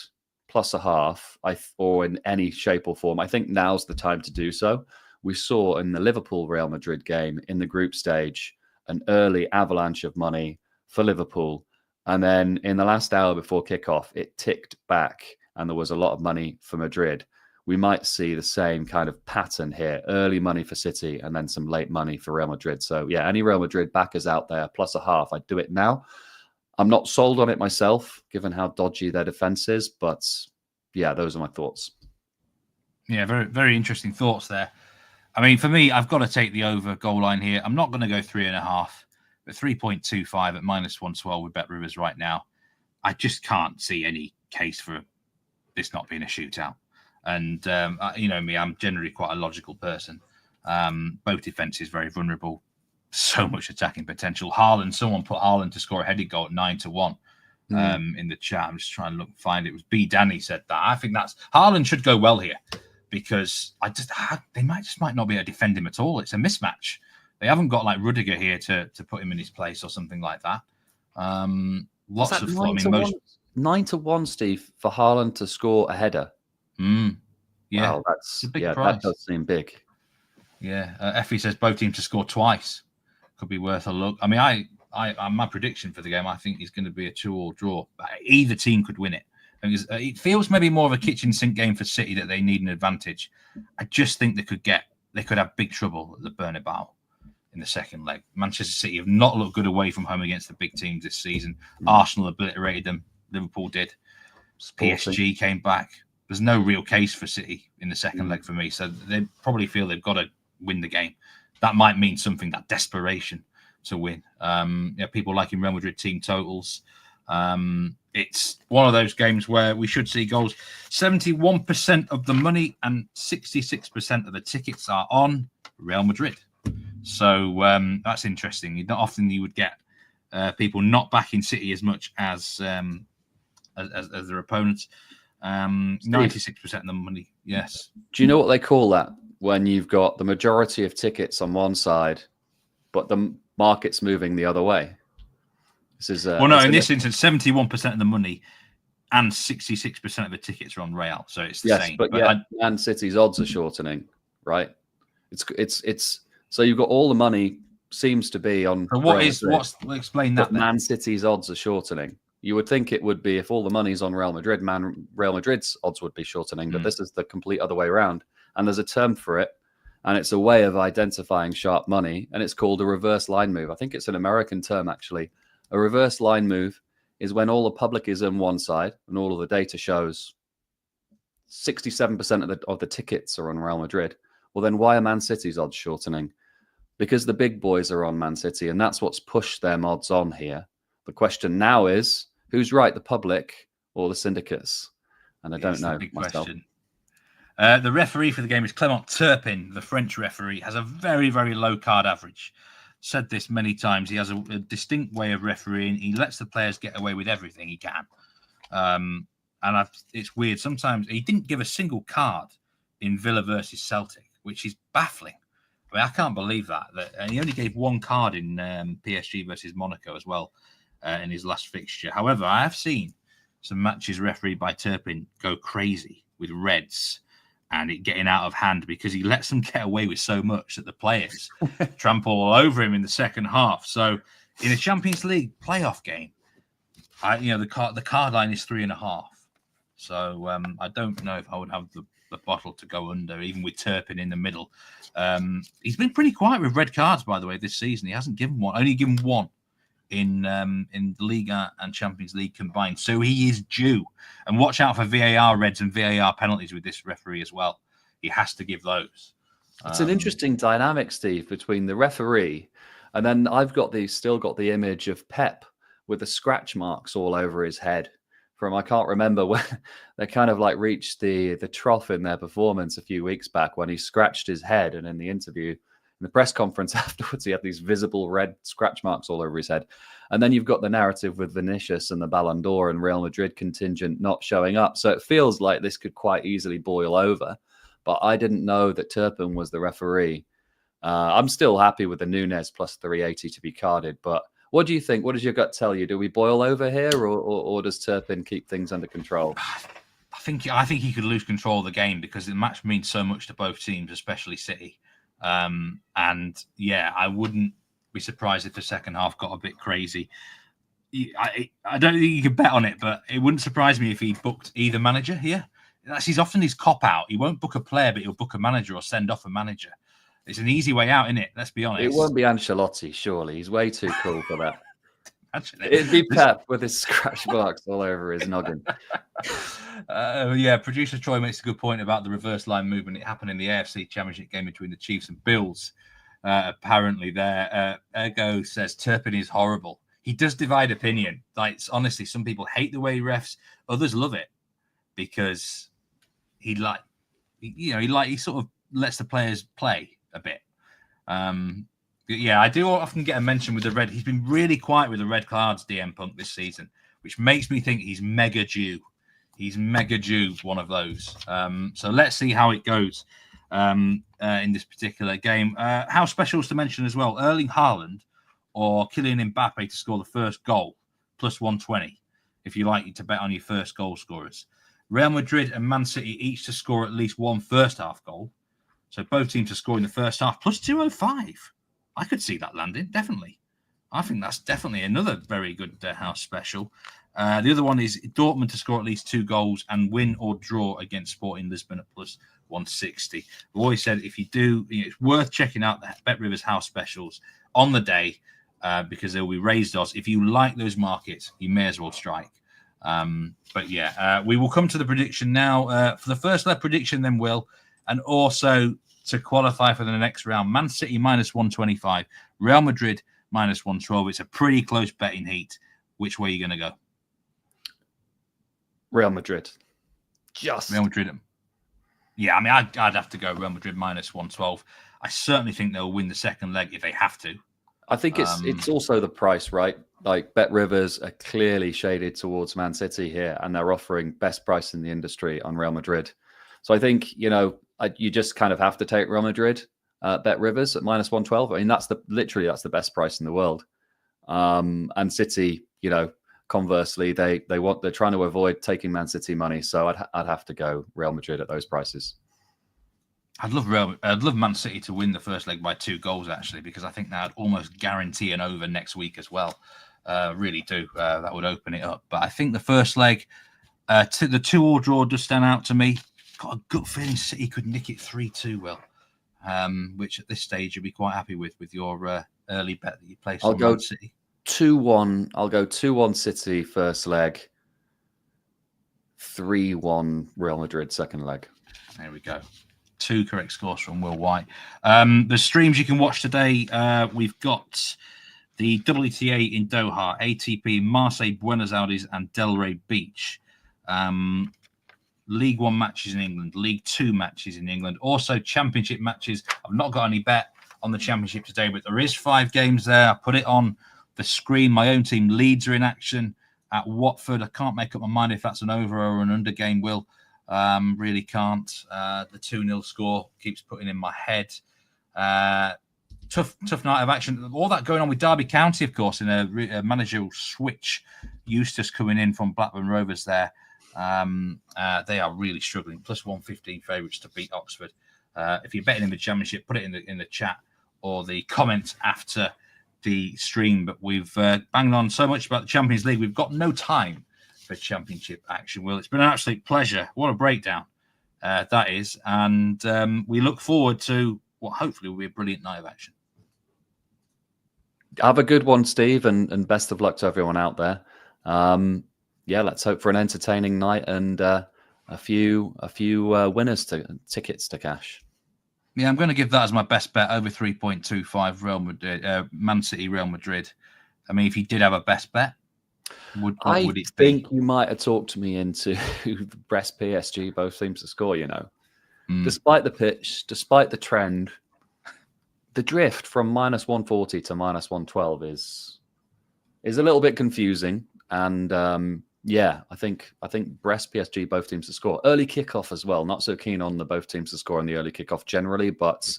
plus a half, or in any shape or form, I think now's the time to do so. We saw in the Liverpool Real Madrid game in the group stage an early avalanche of money for Liverpool. And then in the last hour before kickoff, it ticked back and there was a lot of money for Madrid. We might see the same kind of pattern here. Early money for City and then some late money for Real Madrid. So yeah, any Real Madrid backers out there, plus a half, I'd do it now. I'm not sold on it myself, given how dodgy their defense is. But yeah, those are my thoughts.
Yeah, very, very interesting thoughts there. I mean, for me, I've got to take the over goal line here. I'm not going to go 3.5, but 3.25 at minus 112 with Bet Rivers right now. I just can't see any case for this not being a shootout. And, you know me, I'm generally quite a logical person. Both defenses very vulnerable. So much attacking potential. Someone put Haaland to score a headed goal at 9-1 in the chat. I'm just trying to find it. It was B. Danny said that. I think Haaland should go well here because they might not be able to defend him at all. It's a mismatch. They haven't got like Rudiger here to put him in his place or something like that. Lots of
9-1, Steve, for Haaland to score a header.
Yeah,
wow, that's a big price. That does seem big.
Yeah, Effie says both teams to score twice. Could be worth a look. I mean, my prediction for the game, I think is going to be a 2-2 draw. Either team could win it. It feels maybe more of a kitchen sink game for City that they need an advantage. I just think they could have big trouble at the Bernabeu in the second leg. Manchester City have not looked good away from home against the big teams this season. Arsenal obliterated them. Liverpool did. PSG came back. There's no real case for City in the second leg for me. So they probably feel they've got to win the game. That might mean something, that desperation to win. People liking Real Madrid team totals. It's one of those games where we should see goals. 71% of the money and 66% of the tickets are on Real Madrid. So that's interesting. Not often you would get people not backing City as much as their opponents. 96% of the money. Yes.
Do you know what they call that? When you've got the majority of tickets on one side, but the market's moving the other way. This is
in this instance, 71% of the money and 66% of the tickets are on Real, so it's the same.
But Man City's odds are shortening, right? It's so you've got all the money seems to be on.
So explain that?
Man City's odds are shortening. You would think it would be if all the money's on Real Madrid, Real Madrid's odds would be shortening, but this is the complete other way around. And there's a term for it, and it's a way of identifying sharp money, and it's called a reverse line move. I think it's an American term, actually. A reverse line move is when all the public is on one side and all of the data shows 67% of the tickets are on Real Madrid. Well, then why are Man City's odds shortening? Because the big boys are on Man City, and that's what's pushed their odds on here. The question now is, who's right, the public or the syndicates? And I don't know myself.
Question. The referee for the game is Clément Turpin. The French referee has a very, very low card average. Said this many times. He has a distinct way of refereeing. He lets the players get away with everything he can. It's weird. Sometimes he didn't give a single card in Villa versus Celtic, which is baffling. I mean, I can't believe that. And he only gave one card in PSG versus Monaco as well in his last fixture. However, I have seen some matches refereed by Turpin go crazy with reds and it getting out of hand because he lets them get away with so much that the players trample all over him in the second half. So in a Champions League playoff game, the card line is 3.5. So I don't know if I would have the bottle to go under, even with Turpin in the middle. He's been pretty quiet with red cards, by the way, this season. He hasn't given one, only given one in the Liga and Champions League combined. So he is due. And watch out for VAR reds and VAR penalties with this referee as well. He has to give those.
It's an interesting dynamic, Steve, between the referee and then I've still got the image of Pep with the scratch marks all over his head from, I can't remember when they kind of like reached the trough in their performance a few weeks back when he scratched his head. And in the interview, in the press conference afterwards, he had these visible red scratch marks all over his head. And then you've got the narrative with Vinicius and the Ballon d'Or and Real Madrid contingent not showing up. So it feels like this could quite easily boil over. But I didn't know that Turpin was the referee. I'm still happy with the Nunes plus 380 to be carded. But what do you think? What does your gut tell you? Do we boil over here, or does Turpin keep things under control?
I think he could lose control of the game because the match means so much to both teams, especially City. And yeah, I wouldn't be surprised if the second half got a bit crazy. I don't think you could bet on it, but it wouldn't surprise me if he booked either manager here. He's often his cop out. He won't book a player, but he'll book a manager or send off a manager. It's an easy way out, isn't it? Let's be honest.
It won't be Ancelotti, surely. He's way too cool for that.
Actually,
it'd be Pep with his scratch marks all over his noggin.
Yeah, producer Troy makes a good point about the reverse line movement. It happened in the AFC Championship game between the Chiefs and Bills. Apparently, there. Ergo says Turpin is horrible. He does divide opinion. Like honestly, some people hate the way he refs, others love it because he sort of lets the players play a bit. Yeah, I do often get a mention with the red. He's been really quiet with the red cards, DM Punk, this season, which makes me think he's mega due. He's mega due one of those. So let's see how it goes in this particular game. House specials to mention as well: Erling Haaland or Kylian Mbappe to score the first goal, plus 120. If you like to bet on your first goal scorers, Real Madrid and Man City each to score at least one first half goal. So both teams to score in the first half, plus 205. I could see that landing, definitely. I think that's definitely another very good house special. The other one is Dortmund to score at least 2 goals and win or draw against Sporting Lisbon at plus 160. I've always said if you do, it's worth checking out the Bet Rivers house specials on the day because they'll be raised odds. If you like those markets, you may as well strike. But yeah, we will come to the prediction now. For the first leg prediction, then Will, and also to qualify for the next round, Man City minus 125, Real Madrid minus 112. It's a pretty close betting heat. Which way are you going to go?
Real Madrid.
Real Madrid. Yeah, I mean, I'd have to go Real Madrid minus 112. I certainly think they'll win the second leg if they have to.
I think it's also the price, right? Like Bet Rivers are clearly shaded towards Man City here, and they're offering best price in the industry on Real Madrid. So I think, you just kind of have to take Real Madrid, Bet Rivers at minus 112. I mean, that's the best price in the world. And City, conversely, they're trying to avoid taking Man City money. So I'd have to go Real Madrid at those prices.
I'd love Man City to win the first leg by 2 goals, actually, because I think that would almost guarantee an over next week as well. Really do. That would open it up. But I think the first leg, the 2-2 draw does stand out to me. Got a gut feeling City could nick it 3-2, Will, which at this stage you'll be quite happy with your early bet that you placed on Man City.
2-1. I'll go 2-1 City first leg, 3-1 Real Madrid second leg.
There we go. 2 correct scores from Will White. The streams you can watch today, we've got the WTA in Doha, ATP Marseille, Buenos Aires, and Delray Beach. League 1 matches in England, League 2 matches in England, also Championship matches. I've not got any bet on the Championship today, but there is 5 games there. I put it on the screen. My own team, Leeds, are in action at Watford. I can't make up my mind if that's an over or an under game, Will. Really can't. The 2-0 score keeps putting in my head. Tough night of action. All that going on with Derby County, of course, in a managerial switch. Eustace coming in from Blackburn Rovers there. They are really struggling. Plus 115 favourites to beat Oxford. If you're betting in the Championship, put it in the chat or the comments after the stream. But we've banged on so much about the Champions League. We've got no time for Championship action. Will, it's been an absolute pleasure. What a breakdown that is. And we look forward to what hopefully will be a brilliant night of action.
Have a good one, Steve, and best of luck to everyone out there. Yeah, let's hope for an entertaining night and a few winners tickets to cash.
Yeah, I'm going to give that as my best bet, over 3.25 Real Madrid, Man City, Real Madrid. I mean, if you did have a best bet, what would it be?
I think you might have talked me into Brest PSG, both teams to score, Despite the pitch, despite the trend, the drift from -140 to -112 is a little bit confusing. And yeah, I think Brest PSG, both teams to score. Early kickoff as well. Not so keen on the both teams to score on the early kickoff generally, but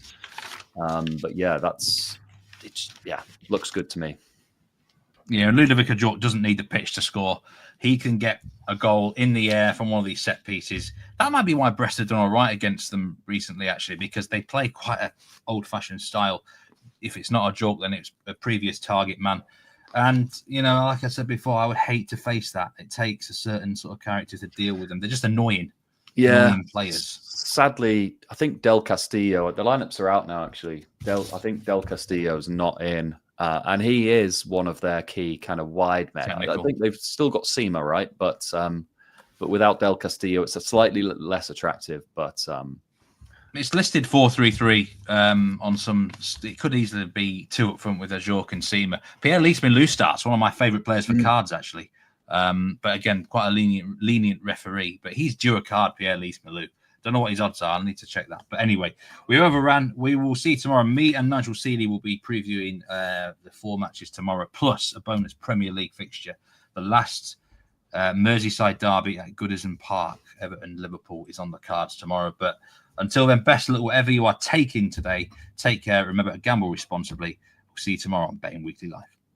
yeah, looks good to me.
Yeah, Ludovic Ajorc doesn't need the pitch to score. He can get a goal in the air from one of these set pieces. That might be why Brest have done all right against them recently, actually, because they play quite an old-fashioned style. If it's not Ajorc, then it's a previous target man. And, like I said before, I would hate to face that. It takes a certain sort of character to deal with them. They're just annoying players.
Sadly, I think Del Castillo, the lineups are out now, actually. I think Del Castillo's not in. And he is one of their key kind of wide men. I think they've still got Sema, right? But without Del Castillo, it's a slightly less attractive. But
it's listed 4-3-3 on some. It could easily be two up front with Ajorc and Sema. Pierre-Lis Milou starts, one of my favourite players for cards, actually. But again, quite a lenient referee. But he's due a card, Pierre-Lis Milou. Don't know what his odds are. I need to check that. But anyway, we overran. We will see tomorrow. Me and Nigel Seeley will be previewing the 4 matches tomorrow, plus a bonus Premier League fixture. The last Merseyside derby at Goodison Park, Everton-Liverpool, is on the cards tomorrow. But until then, best of luck, whatever you are taking today. Take care. Remember to gamble responsibly. We'll see you tomorrow on Betting Weekly Live.